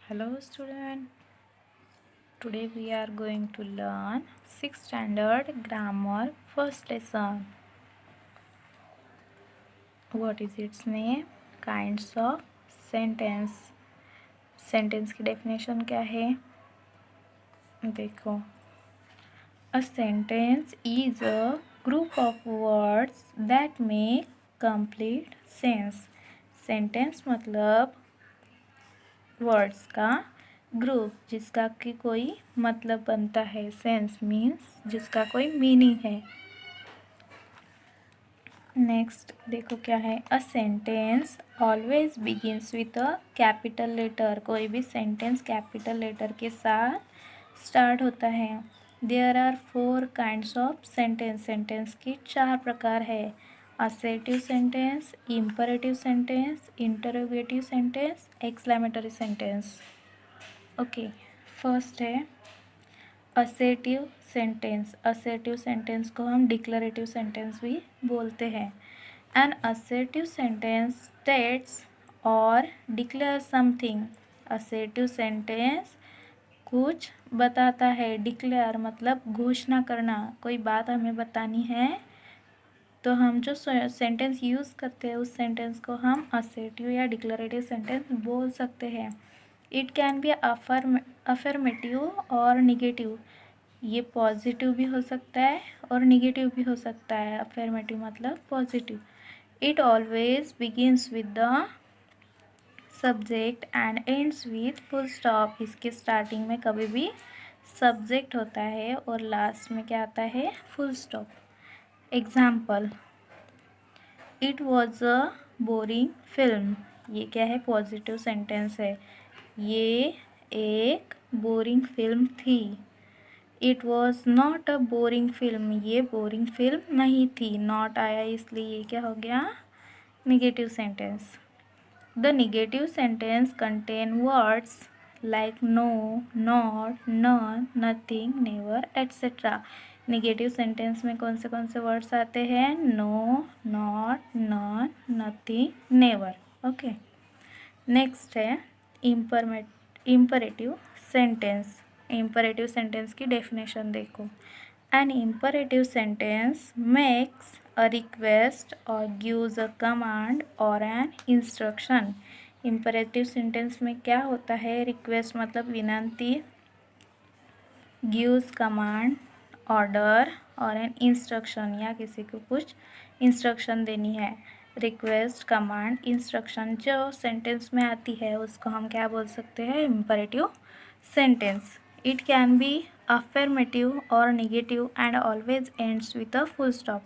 Hello student, today we are going to learn 6th standard grammar first lesson. What is its name? Kinds of sentence. Sentence की definition क्या है? देखो, a sentence is a group of words that make complete sense. Sentence मतलब words का group जिसका कि कोई मतलब बनता है. सेंस मीन्स जिसका कोई मीनिंग है. नेक्स्ट देखो क्या है. A sentence always begins with a capital letter. कोई भी सेंटेंस कैपिटल लेटर के साथ स्टार्ट होता है. There are 4 kinds of sentence. Sentence की 4 प्रकार है. Assertive sentence, imperative sentence, interrogative sentence, exclamatory sentence. Okay, first है असर्टिव सेंटेंस. असर्टिव सेंटेंस को हम डिक्लेरेटिव सेंटेंस भी बोलते हैं. एन असर्टिव सेंटेंस स्टेट्स और डिक्लेयर समथिंग. असर्टिव सेंटेंस कुछ बताता है. डिक्लेयर मतलब घोषणा करना. कोई बात हमें बतानी है तो हम जो सेंटेंस यूज़ करते हैं उस सेंटेंस को हम असर्टिव या डिक्लेरेटिव सेंटेंस बोल सकते हैं. इट कैन बी अफर्मेटिव और निगेटिव. ये पॉजिटिव भी हो सकता है और निगेटिव भी हो सकता है. अफर्मेटिव मतलब positive. It always begins with the subject and ends with full stop. इसके स्टार्टिंग में कभी भी सब्जेक्ट होता है और लास्ट में क्या आता है? Full stop. Example, it was a boring film. ये क्या है? पॉजिटिव सेंटेंस है. ये एक बोरिंग फिल्म थी. It was not a boring film. ये बोरिंग फिल्म नहीं थी. नॉट आया इसलिए ये क्या हो गया? Negative sentence. The negative sentence contain words like no, not, non, nothing, never, etcetera. Negative sentence में कौन से वर्ड्स आते हैं? No, not, non, nothing, never. Okay, next है इम्परेटिव सेंटेंस. इम्परेटिव सेंटेंस की डेफिनेशन देखो. An imperative sentence makes a request और gives a command और एन इंस्ट्रक्शन. इम्परेटिव सेंटेंस में क्या होता है? रिक्वेस्ट मतलब विनंती, गिव्स कमांड ऑर्डर और एन इंस्ट्रक्शन या किसी को कुछ इंस्ट्रक्शन देनी है. रिक्वेस्ट, कमांड, इंस्ट्रक्शन जो सेंटेंस में आती है उसको हम क्या बोल सकते हैं? Imperative sentence. It can be affirmative और negative and always ends with a full stop.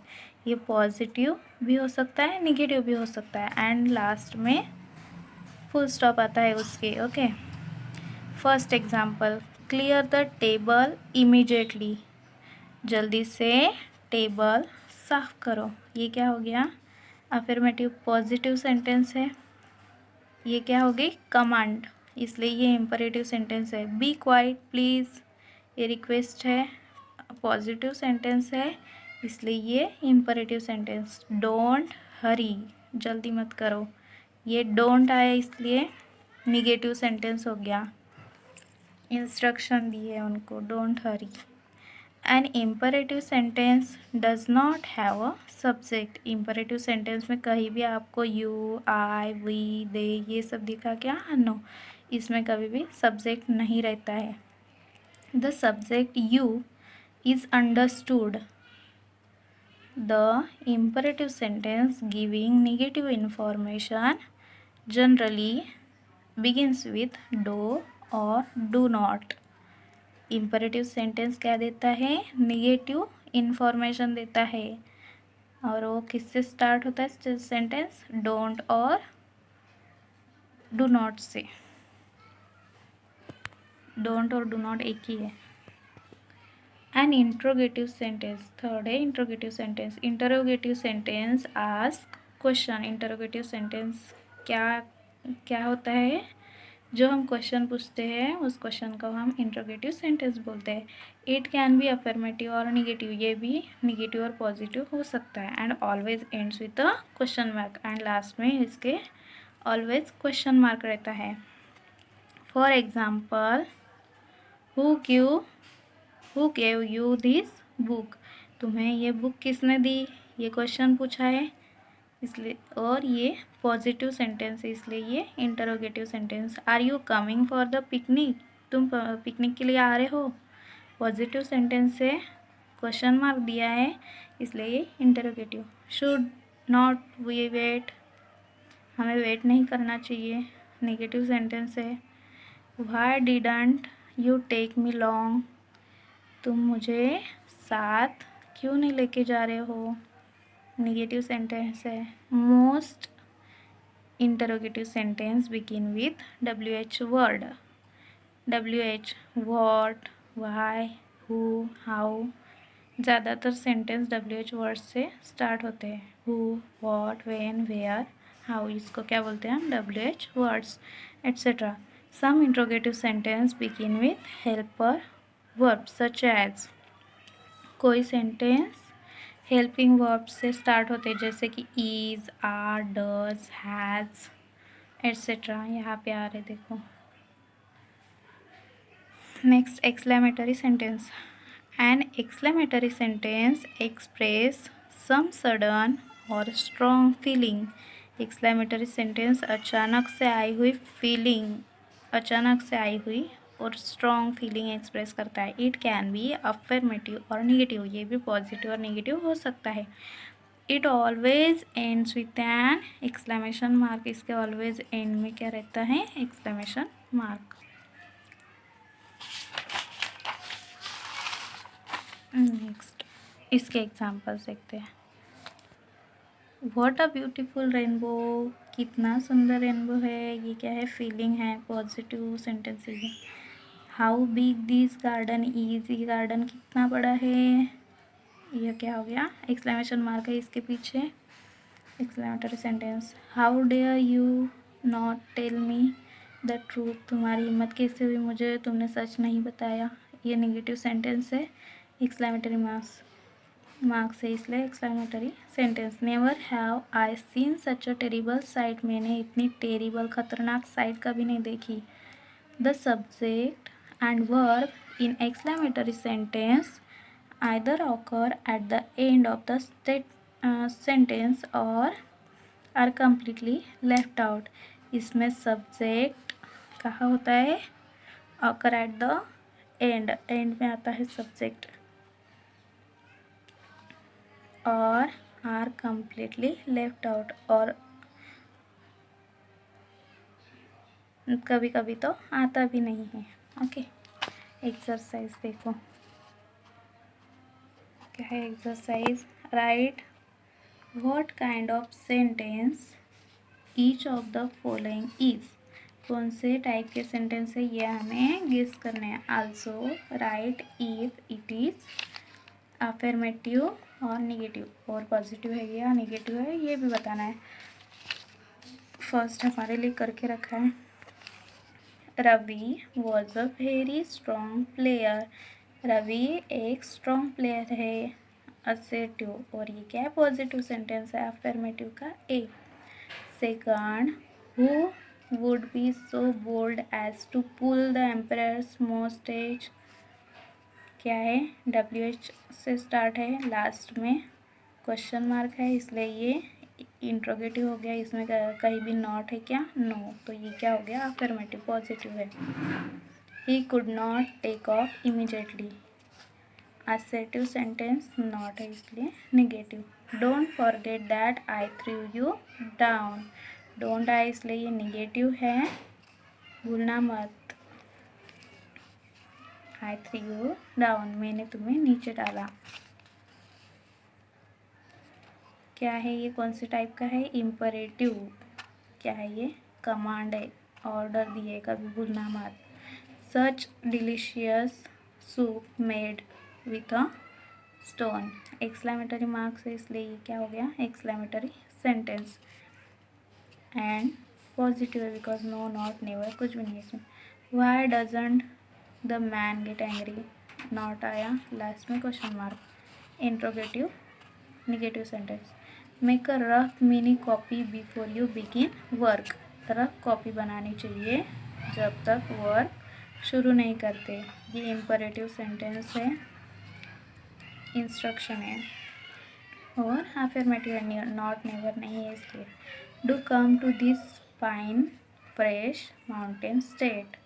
ये पॉजिटिव भी हो सकता है, निगेटिव भी हो सकता है एंड लास्ट में फुल स्टॉप आता है उसके. Okay, first example, clear the table immediately. जल्दी से टेबल साफ करो. ये क्या हो गया? अफर्मेटिव पॉजिटिव सेंटेंस है. ये क्या हो गई? कमांड, इसलिए ये इम्परेटिव सेंटेंस है. बी क्वाइट प्लीज़, ये रिक्वेस्ट है, पॉजिटिव सेंटेंस है इसलिए ये इम्परेटिव सेंटेंस. डोंट हरी, जल्दी मत करो. ये डोंट आया इसलिए निगेटिव सेंटेंस हो गया. इंस्ट्रक्शन दी है उनको, don't hurry. An imperative sentence does not have a subject. Imperative sentence में कहीं भी आपको यू, आई, वी, दे ये सब दिखा क्या? नो, इसमें कभी भी सब्जेक्ट नहीं रहता है. The subject you is understood. The imperative sentence giving negative information generally begins with do और do not. इम्परेटिव सेंटेंस क्या देता है? नेगेटिव इंफॉर्मेशन देता है. और वो किससे स्टार्ट होता है सेंटेंस? डोंट और डू नॉट से. डोंट और डू नॉट एक ही है. An interrogative sentence. थर्ड है interrogative sentence. Interrogative sentence ask question. Interrogative sentence क्या क्या होता है? जो हम क्वेश्चन पूछते हैं उस क्वेश्चन को हम इंट्रोगेटिव सेंटेंस बोलते हैं. इट कैन बी अफर्मेटिव और निगेटिव. ये भी निगेटिव और पॉजिटिव हो सकता है. And always ends with a question mark. And last में इसके ऑलवेज क्वेश्चन मार्क रहता है. For example, who gave you this book, तुम्हें ये बुक किसने दी, ये क्वेश्चन पूछा है इसलिए, और ये पॉजिटिव सेंटेंस है इसलिए ये interrogative sentence. Are you coming for the picnic, तुम पिकनिक के लिए आ रहे हो, पॉजिटिव सेंटेंस है, क्वेश्चन मार्क दिया है इसलिए ये interrogative. Should not we wait, हमें वेट नहीं करना चाहिए, नेगेटिव सेंटेंस है। Why didn't you take me long, तुम मुझे साथ क्यों नहीं लेके जा रहे हो, नेगेटिव सेंटेंस है। Most interrogative sentence begin with WH word, WH, what, why, who, how, ज़्यादातर सेंटेंस WH वर्ड से स्टार्ट होते हैं। Who, what, when, where, how, इसको क्या बोलते हैं हम, WH words etcetera. Some interrogative sentence begin with helper verb such as, कोई सेंटेंस हेल्पिंग वर्ब से स्टार्ट होते हैं जैसे कि is, are, does, has etcetera. यहाँ पे आ रहे देखो। Next, exclamatory sentence. An exclamatory sentence express some sudden और स्ट्रॉन्ग फीलिंग, एक्सक्लेमेटरी सेंटेंस अचानक से आई हुई फीलिंग, अचानक से आई हुई और स्ट्रॉन्ग फीलिंग एक्सप्रेस करता है। इट कैन बी अफर्मेटिव और निगेटिव, ये भी पॉजिटिव और निगेटिव हो सकता है। It always ends with an exclamation mark, इसके ऑलवेज एंड में क्या रहता है, एक्सक्लेमेशन मार्क। नेक्स्ट, इसके एग्जाम्पल्स देखते हैं। व्हाट अ ब्यूटीफुल रेनबो, कितना सुंदर रेनबो है, ये क्या है, फीलिंग है, पॉजिटिव सेंटेंस है। How big this garden is, ये गार्डन कितना बड़ा है, यह क्या हो गया, एक्सक्लेमेशन मार्क है इसके पीछे, exclamatory sentence. How dare you not tell me the truth, तुम्हारी हिम्मत कैसे हुई मुझे तुमने सच नहीं बताया, ये नेगेटिव सेंटेंस है, एक्सक्लेमेटरी मार्क्स है इसलिए exclamatory sentence. Never have I seen such a terrible site, मैंने इतनी टेरिबल खतरनाक साइट कभी नहीं देखी। The subject and verb in exclamatory sentence either occur at the end of the sentence or are completely left out। इसमें subject कहाँ होता है, occur at the end, end में आता है सब्जेक्ट, और are completely left out, और कभी कभी तो आता भी नहीं है। ओके, एक्सरसाइज देखो क्या है exercise. Right what kind of sentence each of the following is, कौन से टाइप के सेंटेंस है ये हमें गेस करने हैं। Also right if it is affirmative और निगेटिव, और पॉजिटिव है या निगेटिव है ये भी बताना है। फर्स्ट हमारे लिए करके रखा है, Ravi was a very strong player, Ravi एक स्ट्रॉन्ग प्लेयर है, असर्टिव, और ये क्या है, पॉजिटिव सेंटेंस है, अफर्मेटिव का A. Second, who would be so bold as to pull the emperor's moustache, क्या है, WH से स्टार्ट है, लास्ट में क्वेश्चन मार्क है इसलिए ये इंट्रोगेटिव हो गया, इसमें कहीं भी नॉट है क्या, नो, तो ये क्या हो गया, अफर्मेटिव पॉजिटिव है। He could not take off immediately, assertive sentence, not है इसलिए negative. Don't forget that I threw you down, don't I इसलिए ये नेगेटिव है, भूलना मत, आई थ्रू यू डाउन, मैंने तुम्हें नीचे डाला। क्या है ये, कौन से टाइप का है, इम्परेटिव, क्या है ये, कमांड है, ऑर्डर दिए, कभी भूलना मत। Such delicious soup made with a stone, exclamatory marks है इसलिए ये क्या हो गया, एक्सक्लेमेटरी सेंटेंस। एंड पॉजिटिव है बिकॉज नो, नॉट, नेवर कुछ भी नहीं है इसमें। Why doesn't the man get angry, not आया, लास्ट में question mark, interrogative negative sentence. Make a rough mini copy before you begin work, rough copy बनानी चाहिए जब तक वर्क शुरू नहीं करते। ये इम्परेटिव सेंटेंस है, इंस्ट्रक्शन है, और अफर्मेटिव है, नॉट नेवर नहीं है इसलिए। Do come to this fine fresh mountain state,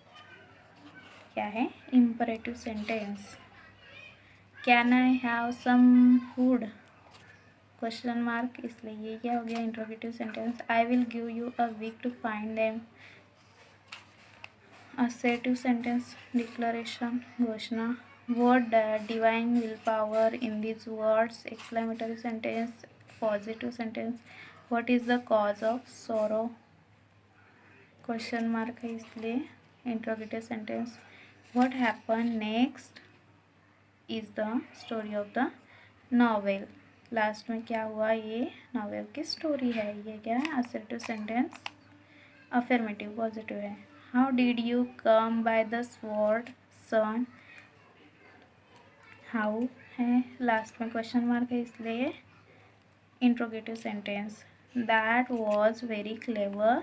क्या है, imperative sentence. Can I have some food, question mark, इसलिए ये क्या हो गया, interrogative sentence. I will give you a week to find them, assertive sentence, declaration, घोषणा। what divine willpower in these words, exclamatory sentence, positive sentence। what is the cause of sorrow, question mark है इसलिए interrogative sentence. what happened next is the story of the novel, last में क्या हुआ, ये novel की story है। ये क्या है, assertive sentence, अफर्मेटिव पॉजिटिव है। How did you come by the sword son, how है, लास्ट में क्वेश्चन मार्क है इसलिए interrogative sentence. That was very clever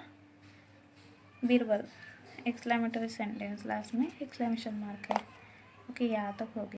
Birbal, exclamatory sentence, last में एक्सक्लेमेशन मार्क है। ओके, यहाँ तक हो गया।